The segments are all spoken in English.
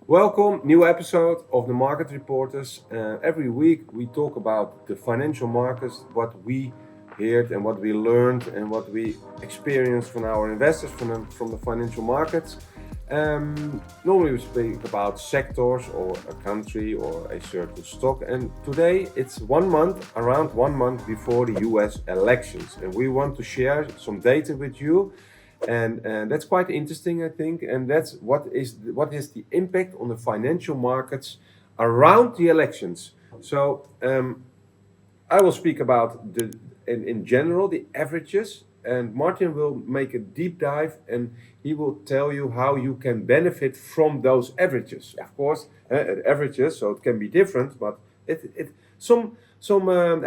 Welcome, new episode of the Market Reporters. Every week we talk about the financial markets, what we heard and what we learned and what we experienced from our investors from the financial markets. Normally we speak about sectors or a country or a certain stock, and today it's around 1 month before the U.S. elections, and we want to share some data with you. And that's quite interesting, I think, and that's what is the impact on the financial markets around the elections. So I will speak about in general the averages, and Martin will make a deep dive and he will tell you how you can benefit from those averages. Of course, averages, so it can be different, but some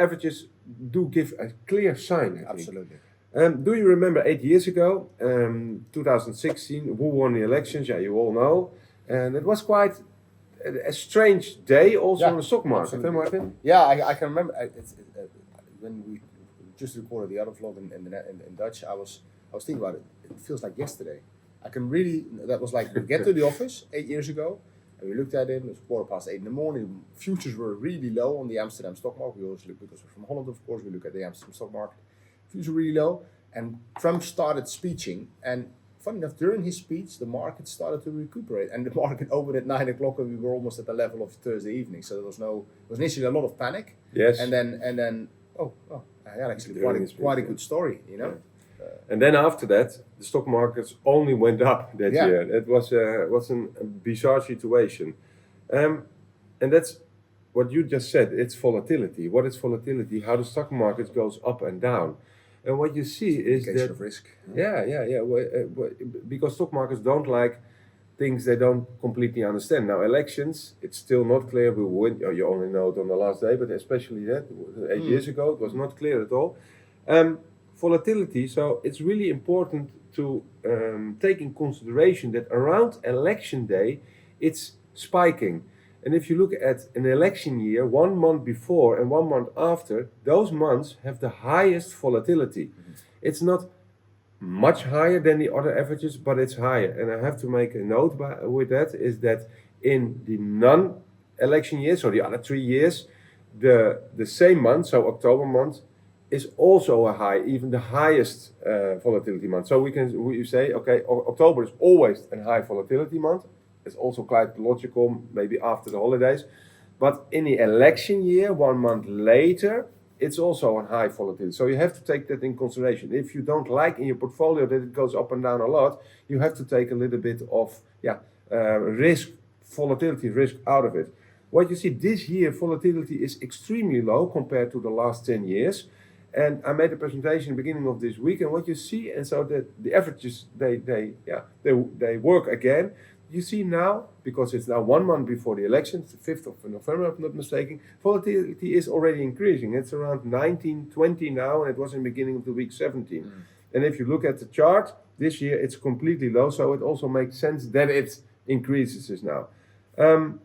averages do give a clear sign, I think. Absolutely. Do you remember 8 years ago, 2016, who won the elections? Yeah, you all know. And it was quite a strange day also on the stock market, Martin? Yeah, I can remember when we just recorded the other vlog in Dutch. I was thinking about it. It feels like yesterday. That was like we get to the office 8 years ago, and we looked at it. It was 8:15 in the morning. Futures were really low on the Amsterdam stock market. We always look, because we're from Holland, of course. We look at the Amsterdam stock market. Futures were really low, and Trump started speeching. And funny enough, during his speech, the market started to recuperate, and the market opened at 9 o'clock, and we were almost at the level of Thursday evening. So there was initially a lot of panic. Yes. And then I had actually quite a good story, you know. And then after that, the stock markets only went up that year. It was a bizarre situation, and that's what you just said. It's volatility. What is volatility? How the stock market goes up and down. And what you see is that of risk. Yeah. Because stock markets don't like things they don't completely understand. Now, elections, it's still not clear who will win. You only know it on the last day, but especially that 8 years ago, it was not clear at all. Volatility. So it's really important to take in consideration that around election day, it's spiking. And if you look at an election year, 1 month before and 1 month after, those months have the highest volatility. Mm-hmm. It's not much higher than the other averages, but it's higher. And I have to make a note with that, is that in the non-election years, so the other 3 years, the same month, so October month, is also a high, even the highest volatility month. So we say, okay, October is always a high volatility month. It's also quite logical, maybe after the holidays. But in the election year, 1 month later, it's also a high volatility. So you have to take that in consideration. If you don't like in your portfolio that it goes up and down a lot, you have to take a little bit of volatility risk out of it. What you see this year, volatility is extremely low compared to the last 10 years. And I made a presentation beginning of this week, and what you see, and so that the averages they work again. You see now, because it's now 1 month before the election, it's the 5th of November, if I'm not mistaken, volatility is already increasing. It's around 19, 20 now, and it was in the beginning of the week 17. Mm. And if you look at the chart, this year it's completely low, so it also makes sense that it increases now. So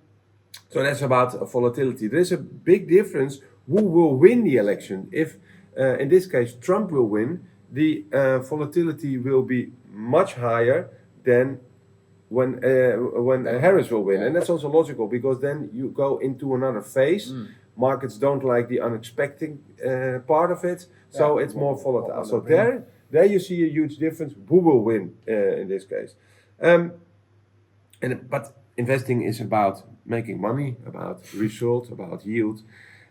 that's about volatility. There's a big difference who will win the election. If, in this case, Trump will win, the volatility will be much higher than when Harris will win. And that's also logical, because then you go into another phase. Markets don't like the unexpected part of it, so it's more volatile. So there you see a huge difference who will win in this case. But investing is about making money, about result, about yield.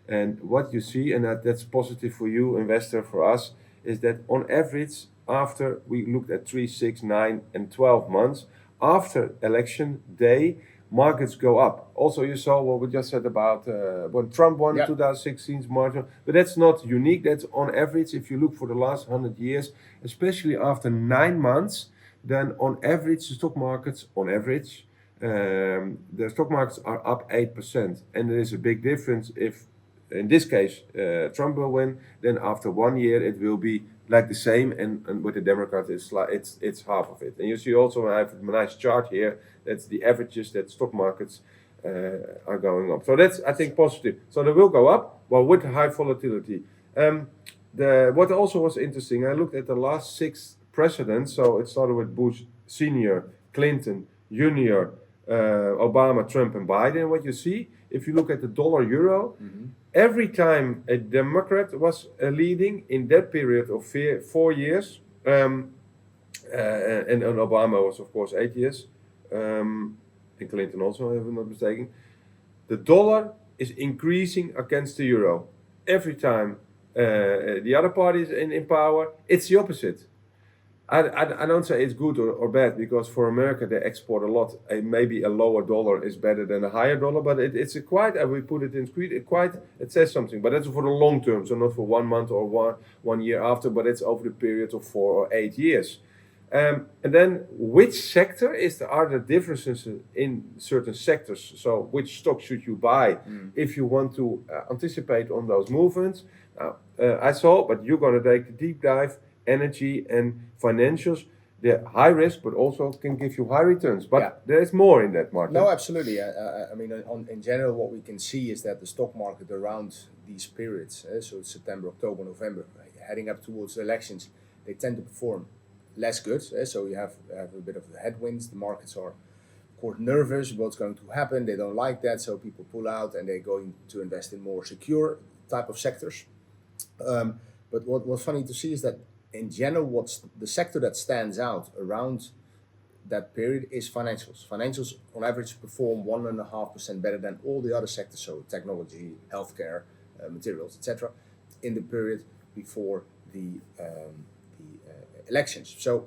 And what you see, and that's positive for you, investor, for us, is that on average, after we looked at 3, 6, 9, and 12 months, after election day, markets go up. Also, you saw what we just said about when Trump won 2016's margin, but that's not unique. That's on average. If you look for the last 100 years, especially after 9 months, then on average, the stock markets, the stock markets are up 8%. And there is a big difference if, in this case, Trump will win, then after 1 year it will be like the same, and with the Democrats it's half of it. And you see also, I have a nice chart here, that's the averages that stock markets are going up. So that's, I think, positive. So they will go up, well, with high volatility. What also was interesting, I looked at the last 6 presidents. So it started with Bush Senior, Clinton, Junior, Obama, Trump, and Biden, what you see, if you look at the dollar-euro, every time a Democrat was leading in that period of 4 years, and Obama was, of course, 8 years, and Clinton also, if I'm not mistaken, the dollar is increasing against the euro. Every time the other party is in power, it's the opposite. I don't say it's good or bad, because for America they export a lot. Maybe a lower dollar is better than a higher dollar, but it's a quite, we put it in screen, it says something. But that's for the long term, so not for 1 month or one year after, but it's over the period of 4 or 8 years. And then which sector are the differences in certain sectors? So which stock should you buy if you want to anticipate on those movements? I saw, but you're going to take a deep dive. Energy and financials, they're high risk, but also can give you high returns. But there is more in that market. No, absolutely. I mean, in general, what we can see is that the stock market around these periods, so September, October, November, heading up towards the elections, they tend to perform less good. So you have a bit of the headwinds. The markets are, of course, nervous. What's going to happen? They don't like that, so people pull out and they're going to invest in more secure type of sectors. But what's funny to see is that in general, what's the sector that stands out around that period is financials. Financials, on average, perform 1.5% better than all the other sectors, so technology, healthcare, materials, etc., in the period before the elections. So,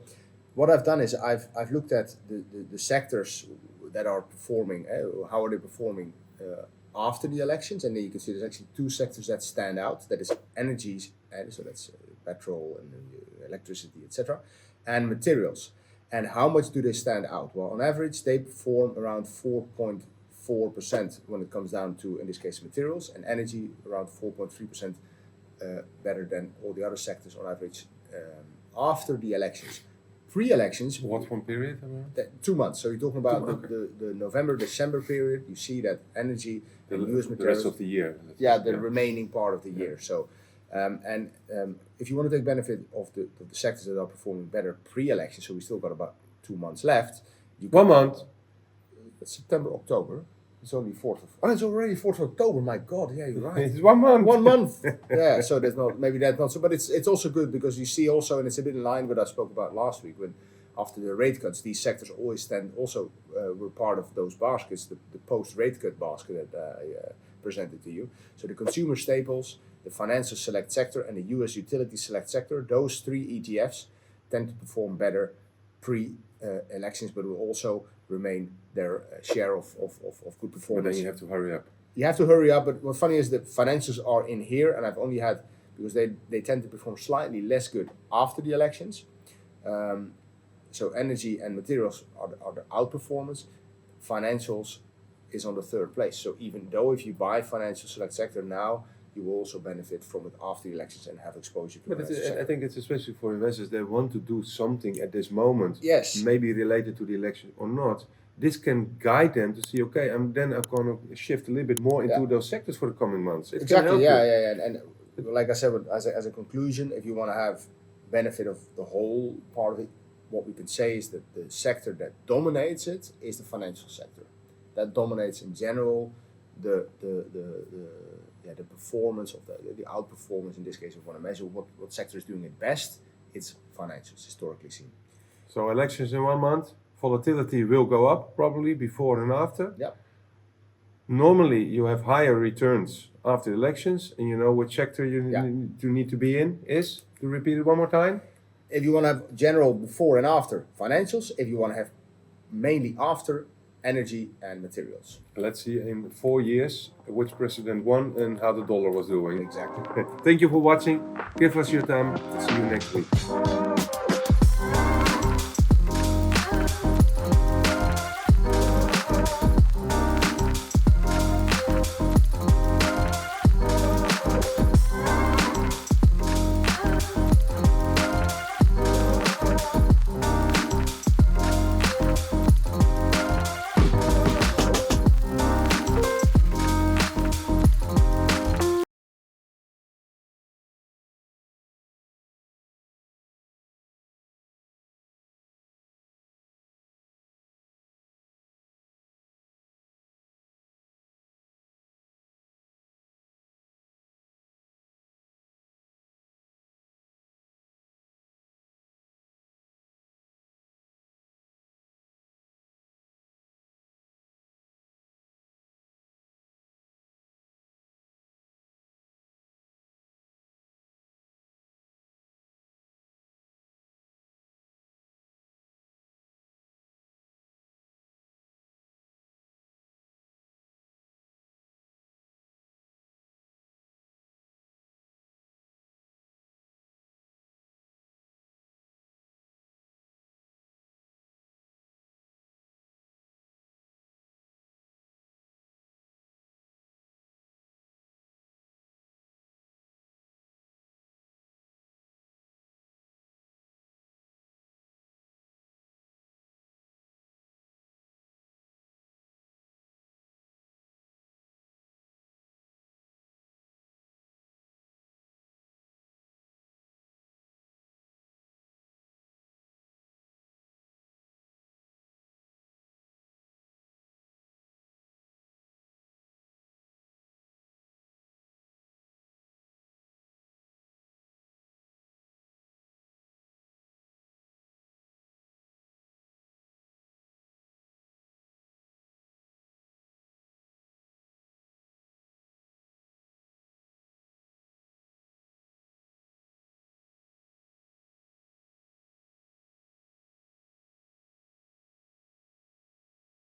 what I've done is I've looked at the sectors that are performing. How are they performing after the elections? And then you can see there's actually 2 sectors that stand out. That is energies, so that's petrol and electricity, etc., and materials. And how much do they stand out? Well, on average, they perform around 4.4% when it comes down to, in this case, materials, and energy around 4.3% better than all the other sectors on average after the elections. Pre-elections, What's one period? 2 months. So you're talking about the November-December period. You see that energy and U.S. materials. The rest of the year. The remaining part of the year. So, if you want to take benefit of the sectors that are performing better pre-election, so we still got about 2 months left. 1 month. September, October. It's only 4th of. Oh, it's already 4th of October. My God, yeah, you're right. It's 1 month. 1 month. Yeah, so that's not so, but it's also good because you see also, and it's a bit in line with what I spoke about last week when after the rate cuts, these sectors always were part of those baskets, the post-rate cut basket that I presented to you. So the consumer staples, the financial select sector, and the U.S. utility select sector, those 3 ETFs tend to perform better pre-elections, but will also remain their share of good performance. But then you have to hurry up. You have to hurry up, but what's funny is the financials are in here, and I've only had, because they tend to perform slightly less good after the elections. So energy and materials are the outperformers. Financials is on the 3rd place. So even though if you buy financial select sector now, you will also benefit from it after the elections and have exposure to it. I think it's especially for investors that want to do something at this moment. Yes. Maybe related to the election or not. This can guide them to see, okay, I'm going to shift a little bit more into those sectors for the coming months. Exactly, yeah. And like I said, as a conclusion, if you want to have benefit of the whole part of it, what we can say is that the sector that dominates it is the financial sector. That dominates in general the performance of the outperformance. In this case, if we want to measure what sector is doing it best, it's financials, historically seen. So elections in 1 month, volatility will go up probably before and after. Yep. Normally, you have higher returns after elections, and you know which sector you need to be in is. To repeat it one more time. If you want to have general before and after, financials. If you want to have mainly after, energy and materials. Let's see in 4 years which president won and how the dollar was doing. Exactly. Thank you for watching. Give us your time. See you next week.